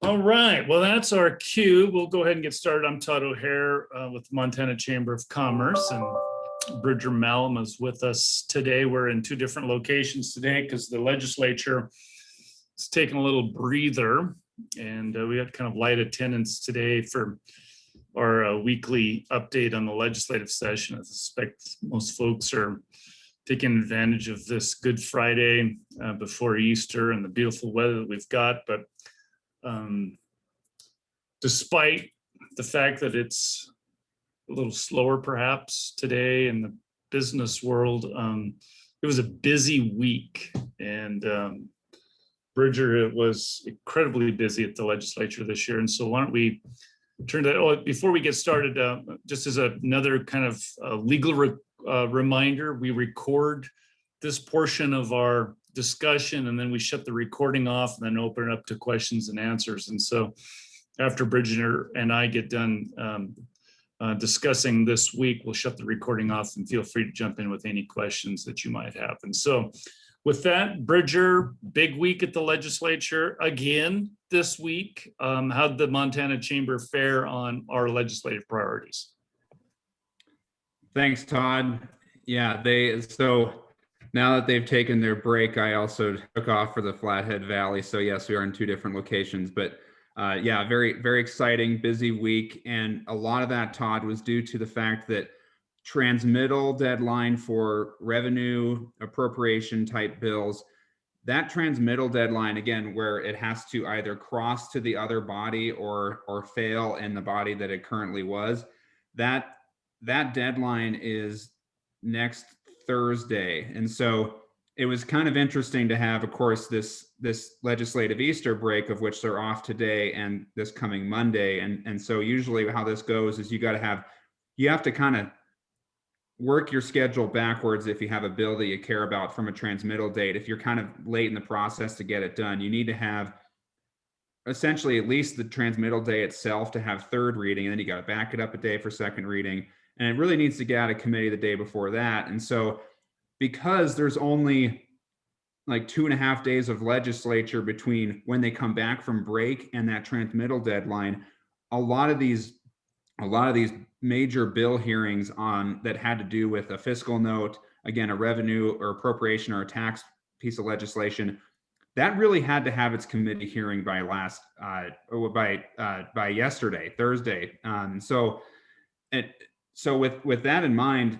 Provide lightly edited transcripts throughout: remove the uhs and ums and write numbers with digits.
All right, well, that's our cue. We'll go ahead and get started. I'm Todd O'Hair with the Montana Chamber of Commerce, and Bridger Mahlum is with us today. We're in two different locations today because the legislature is taking a little breather, and we had kind of light attendance today for our weekly update on the legislative session. I suspect most folks are taking advantage of this Good Friday before Easter and the beautiful weather that we've got, but despite the fact that it's a little slower perhaps today in the business world, it was a busy week, and Bridger, it was incredibly busy at the legislature this year. And so why don't we turn to, before we get started, just as another kind of legal reminder, we record this portion of our discussion and then we shut the recording off and then open it up to questions and answers. And so after Bridger and I get done discussing this week, we'll shut the recording off and feel free to jump in with any questions that you might have. And so with that, Bridger, big week at the legislature again this week. How'd the Montana Chamber fare on our legislative priorities? Thanks, Todd. Yeah, so now that they've taken their break, I also took off for the Flathead Valley. So yes, we are in two different locations, but yeah, very, very exciting, busy week. And a lot of that, Todd, was due to the fact that transmittal deadline for revenue appropriation type bills, that transmittal deadline, again, where it has to either cross to the other body or fail in the body that it currently was, that deadline is next Thursday. And so it was kind of interesting to have, of course, this legislative Easter break, of which they're off today and this coming Monday. And so usually how this goes is you have to kind of work your schedule backwards if you have a bill that you care about from a transmittal date. If you're kind of late in the process to get it done, you need to have essentially at least the transmittal day itself to have third reading, and then you got to back it up a day for second reading. And it really needs to get out of committee the day before that. And so because there's only like 2.5 days of legislature between when they come back from break and that transmittal deadline, a lot of these major bill hearings on that had to do with a fiscal note, again, a revenue or appropriation or a tax piece of legislation, that really had to have its committee hearing by yesterday, Thursday. So with that in mind,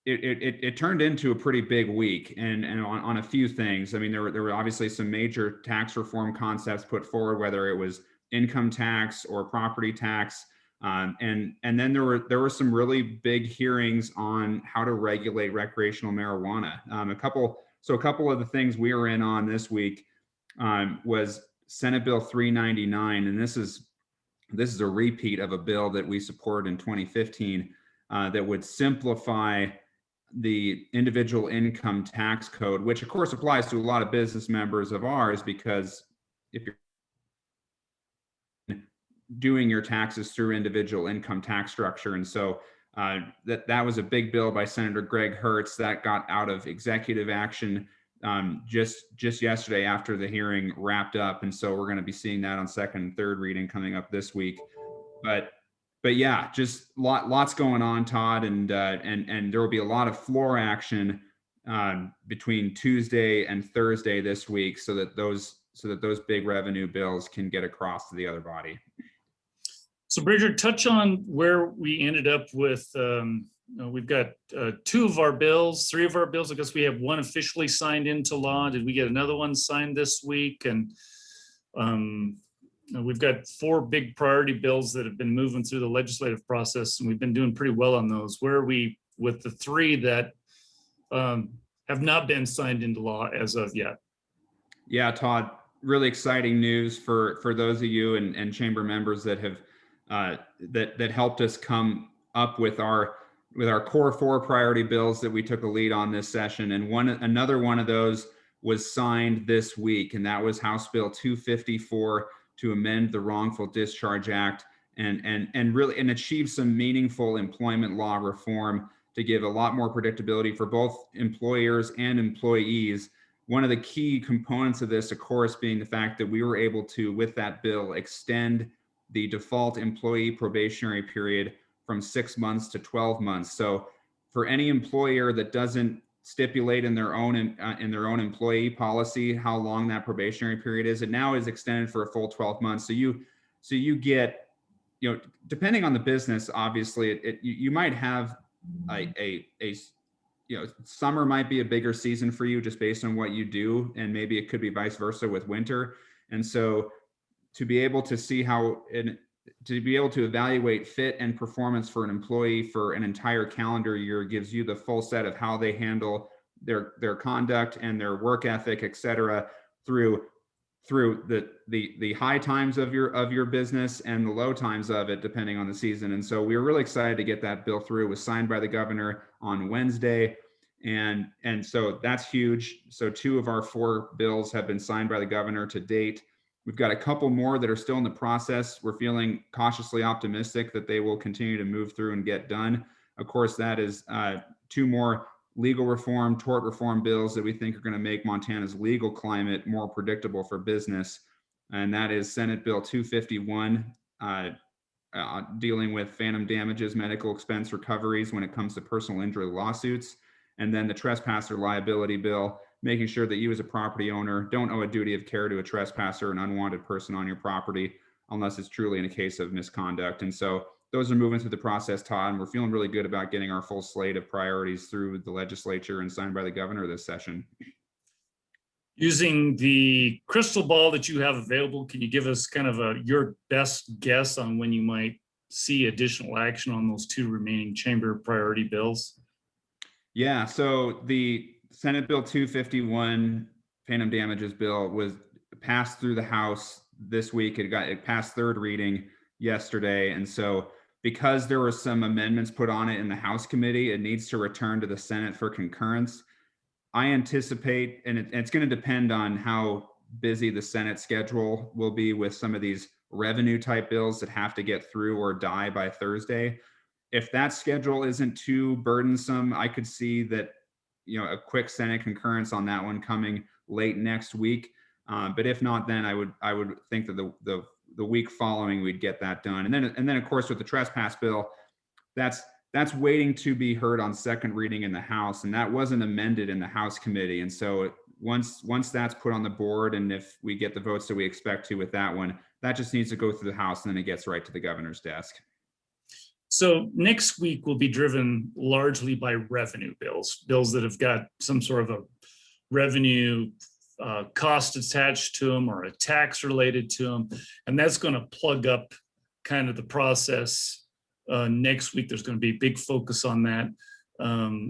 it turned into a pretty big week, and on a few things. I mean, there were obviously some major tax reform concepts put forward, whether it was income tax or property tax. And then there were some really big hearings on how to regulate recreational marijuana. A couple of the things we were in on this week was Senate Bill 399, and this is a repeat of a bill that we supported in 2015 that would simplify the individual income tax code, which of course applies to a lot of business members of ours, because if you're doing your taxes through individual income tax structure. And so that was a big bill by Senator Greg Hertz that got out of executive action just yesterday after the hearing wrapped up. And so we're going to be seeing that on second and third reading coming up this week. But yeah, just lots going on, Todd, and there will be a lot of floor action between Tuesday and Thursday this week, so that those big revenue bills can get across to the other body. So Bridger, touch on where we ended up with, we've got three of our bills. I guess we have one officially signed into law. Did we get another one signed this week? And we've got 4 big priority bills that have been moving through the legislative process, and we've been doing pretty well on those. Where are we with the 3 that have not been signed into law as of yet? Yeah, Todd, really exciting news for those of you and chamber members that have that helped us come up with our core 4 priority bills that we took a lead on this session. And another one of those was signed this week, and that was House Bill 254 to amend the Wrongful Discharge Act and achieve some meaningful employment law reform to give a lot more predictability for both employers and employees one of the key components of this, of course, being the fact that we were able to, with that bill, extend the default employee probationary period from 6 months to 12 months. So for any employer that doesn't stipulate in their own employee policy how long that probationary period is, it now is extended for a full 12 months. So you get, depending on the business, obviously, you might have a summer might be a bigger season for you just based on what you do, and maybe it could be vice versa with winter. And so to be able to see to be able to evaluate fit and performance for an employee for an entire calendar year gives you the full set of how they handle their conduct and their work ethic, et cetera, through the high times of your business and the low times of it, depending on the season. And so we were really excited to get that bill through. It was signed by the governor on Wednesday. And so that's huge. So 2 of our 4 bills have been signed by the governor to date. We've got a couple more that are still in the process. We're feeling cautiously optimistic that they will continue to move through and get done. Of course, that is 2 more legal reform, tort reform bills that we think are going to make Montana's legal climate more predictable for business. And that is Senate Bill 251, dealing with phantom damages, medical expense recoveries when it comes to personal injury lawsuits. And then the trespasser liability bill, making sure that you as a property owner don't owe a duty of care to a trespasser, an unwanted person on your property, unless it's truly in a case of misconduct. And so those are moving through the process, Todd, and we're feeling really good about getting our full slate of priorities through the legislature and signed by the governor this session. Using the crystal ball that you have available, can you give us kind of your best guess on when you might see additional action on those 2 remaining chamber priority bills? Yeah, so the Senate Bill 251 phantom damages bill was passed through the House this week. It passed 3rd reading yesterday. And so because there were some amendments put on it in the House committee, it needs to return to the Senate for concurrence. I anticipate, and it's going to depend on how busy the Senate schedule will be with some of these revenue type bills that have to get through or die by Thursday. If that schedule isn't too burdensome, I could see that, a quick Senate concurrence on that one coming late next week. But if not, then I would think that the week following we'd get that done. And then of course with the trespass bill, that's waiting to be heard on 2nd reading in the House, and that wasn't amended in the House committee. And so once that's put on the board, and if we get the votes that we expect to with that one, that just needs to go through the House, and then it gets right to the governor's desk. So next week will be driven largely by revenue bills that have got some sort of a revenue cost attached to them or a tax related to them. And that's going to plug up kind of the process. Next week, there's going to be a big focus on that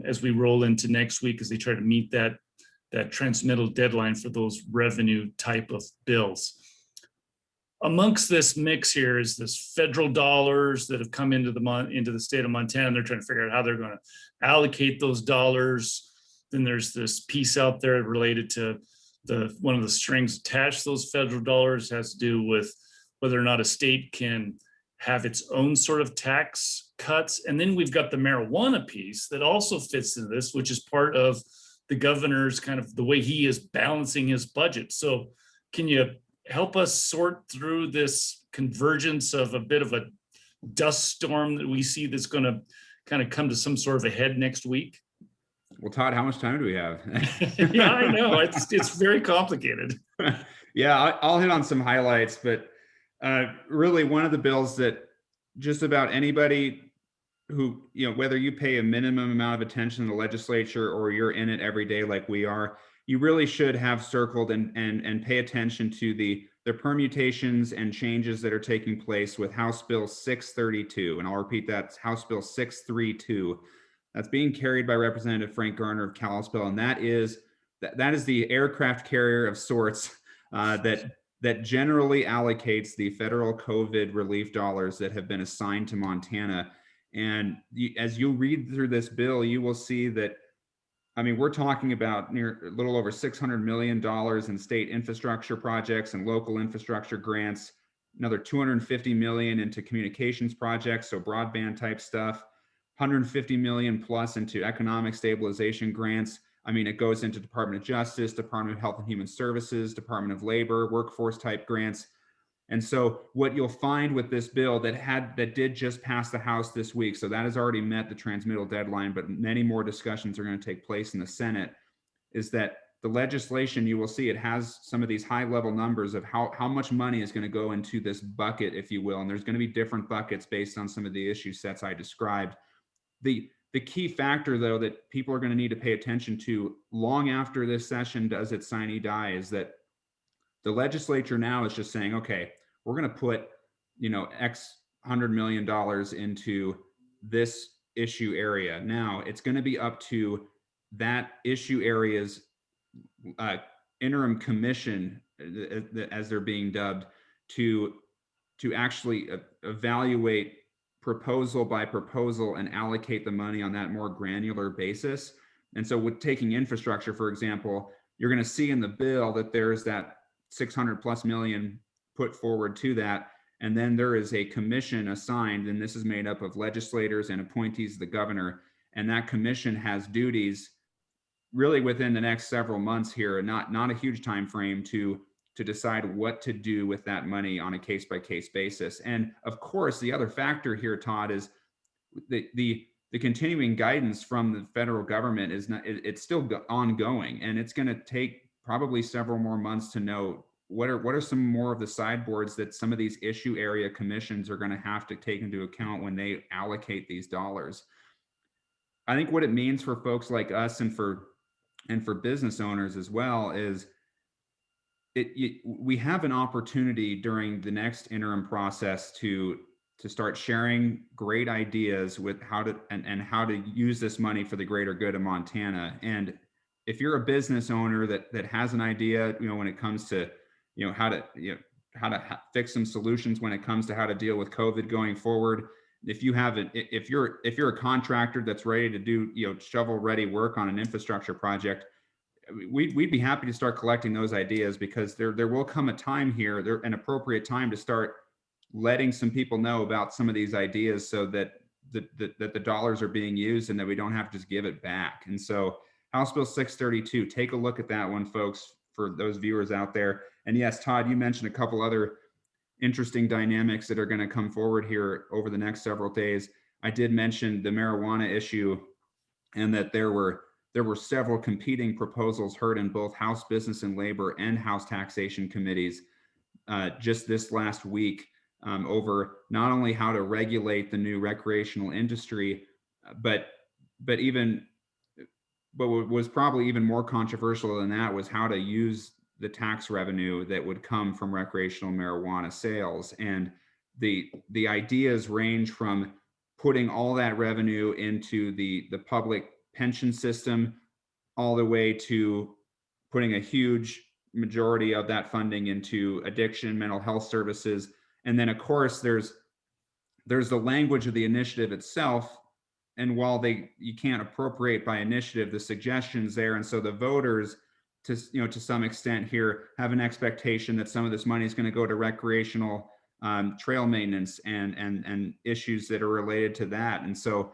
as we roll into next week, as they try to meet that transmittal deadline for those revenue type of bills. Amongst this mix here is this federal dollars that have come into the state of Montana. They're trying to figure out how they're going to allocate those dollars. Then there's this piece out there related to one of the strings attached to those federal dollars has to do with whether or not a state can have its own sort of tax cuts. And then we've got the marijuana piece that also fits into this, which is part of the governor's kind of the way he is balancing his budget. So can you help us sort through this convergence of a bit of a dust storm that we see that's going to kind of come to some sort of a head next week? Well, Todd, how much time do we have? Yeah, I know. It's very complicated. Yeah, I'll hit on some highlights, but really one of the bills that just about anybody who, whether you pay a minimum amount of attention in the legislature or you're in it every day like we are, you really should have circled and pay attention to the permutations and changes that are taking place with House Bill 632. And I'll repeat that, it's House Bill 632. That's being carried by Representative Frank Garner of Kalispell. And that is the aircraft carrier of sorts that generally allocates the federal COVID relief dollars that have been assigned to Montana. And as you read through this bill, you will see that, we're talking about a little over $600 million in state infrastructure projects and local infrastructure grants, another $250 million into communications projects, so broadband type stuff, $150 million plus into economic stabilization grants, I mean, it goes into Department of Justice, Department of Health and Human Services, Department of Labor, workforce type grants. And so what you'll find with this bill that did just pass the House this week, so that has already met the transmittal deadline, but many more discussions are going to take place in the Senate, is that the legislation, you will see it has some of these high level numbers of how much money is going to go into this bucket, if you will. And there's going to be different buckets based on some of the issue sets I described. The key factor, though, that people are going to need to pay attention to long after this session does its sine die is that the legislature now is just saying, okay, we're going to put, X $100 million into this issue area. Now it's going to be up to that issue area's interim commission, as they're being dubbed, to actually evaluate proposal by proposal and allocate the money on that more granular basis. And so with taking infrastructure, for example, you're going to see in the bill that there's that 600 plus million put forward to that. And then there is a commission assigned, and this is made up of legislators and appointees of the governor. And that commission has duties really within the next several months here, not a huge time frame to decide what to do with that money on a case by case basis. And of course, the other factor here, Todd, is the continuing guidance from the federal government it's still ongoing, and it's going to take probably several more months to know what are some more of the sideboards that some of these issue area commissions are going to have to take into account when they allocate these dollars. I think what it means for folks like us and for business owners as well is we have an opportunity during the next interim process to start sharing great ideas with how to use this money for the greater good of Montana. And if you're a business owner that has an idea, when it comes to, how to fix some solutions when it comes to how to deal with COVID going forward, if you're a contractor that's ready to do, shovel ready work on an infrastructure project, we'd be happy to start collecting those ideas, because there will come a time here, an appropriate time to start letting some people know about some of these ideas, so that the dollars are being used and that we don't have to just give it back. And so House Bill 632, take a look at that one, folks, for those viewers out there. And yes, Todd, you mentioned a couple other interesting dynamics that are going to come forward here over the next several days. I did mention the marijuana issue, and that there were several competing proposals heard in both House Business and Labor and House Taxation committees just this last week over not only how to regulate the new recreational industry, but what was probably even more controversial than that was how to use the tax revenue that would come from recreational marijuana sales. And the ideas range from putting all that revenue into the public pension system, all the way to putting a huge majority of that funding into addiction, mental health services. And then of course there's the language of the initiative itself. And while you can't appropriate by initiative, the suggestions there. And so the voters, to some extent here, have an expectation that some of this money is going to go to recreational trail maintenance and issues that are related to that. And so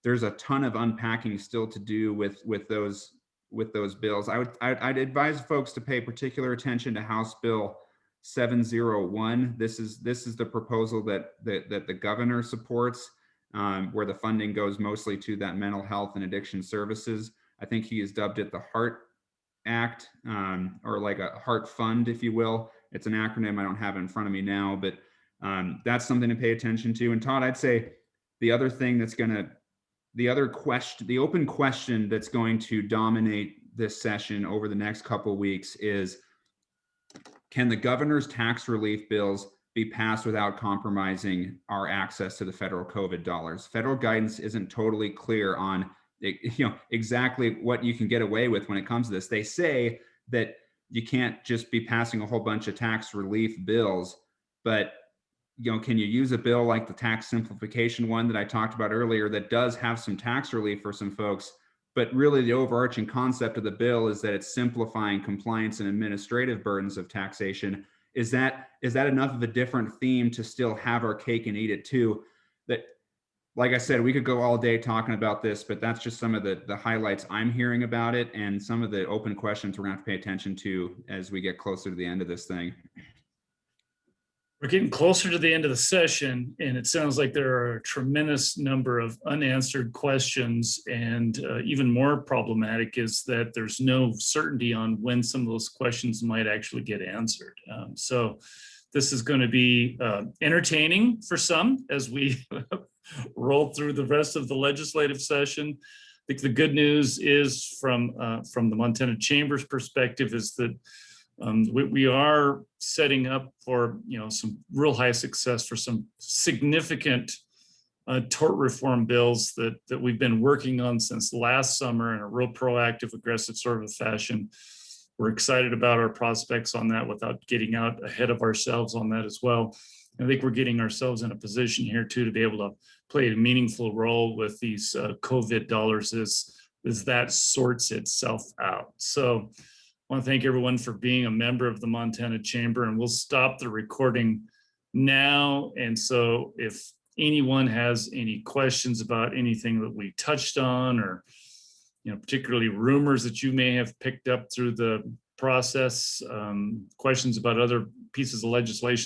there's a ton of unpacking still to do with those bills. I'd advise folks to pay particular attention to House Bill 701. This is the proposal that the governor supports, where the funding goes mostly to that mental health and addiction services. I think he has dubbed it the Heart Act, or like a Heart Fund, if you will. It's an acronym. I don't have it in front of me now, but that's something to pay attention to. And Todd, I'd say the other thing the open question that's going to dominate this session over the next couple of weeks is, can the governor's tax relief bills be passed without compromising our access to the federal COVID dollars? Federal guidance isn't totally clear on exactly what you can get away with when it comes to this. They say that you can't just be passing a whole bunch of tax relief bills, but can you use a bill like the tax simplification one that I talked about earlier that does have some tax relief for some folks, but really the overarching concept of the bill is that it's simplifying compliance and administrative burdens of taxation. Is that enough of a different theme to still have our cake and eat it too? That like I said, we could go all day talking about this, but that's just some of the highlights I'm hearing about it, and some of the open questions we're gonna have to pay attention to as we get closer to the end of this thing. We're getting closer to the end of the session, and it sounds like there are a tremendous number of unanswered questions. And even more problematic is that there's no certainty on when some of those questions might actually get answered. So this is going to be entertaining for some as we roll through the rest of the legislative session. I think the good news is from the Montana Chamber's perspective is that we are setting up for, some real high success for some significant tort reform bills that we've been working on since last summer in a real proactive, aggressive sort of fashion. We're excited about our prospects on that without getting out ahead of ourselves on that as well. I think we're getting ourselves in a position here too to be able to play a meaningful role with these COVID dollars as that sorts itself out. So I want to thank everyone for being a member of the Montana Chamber, and we'll stop the recording now. And so if anyone has any questions about anything that we touched on, or particularly rumors that you may have picked up through the process, questions about other pieces of legislation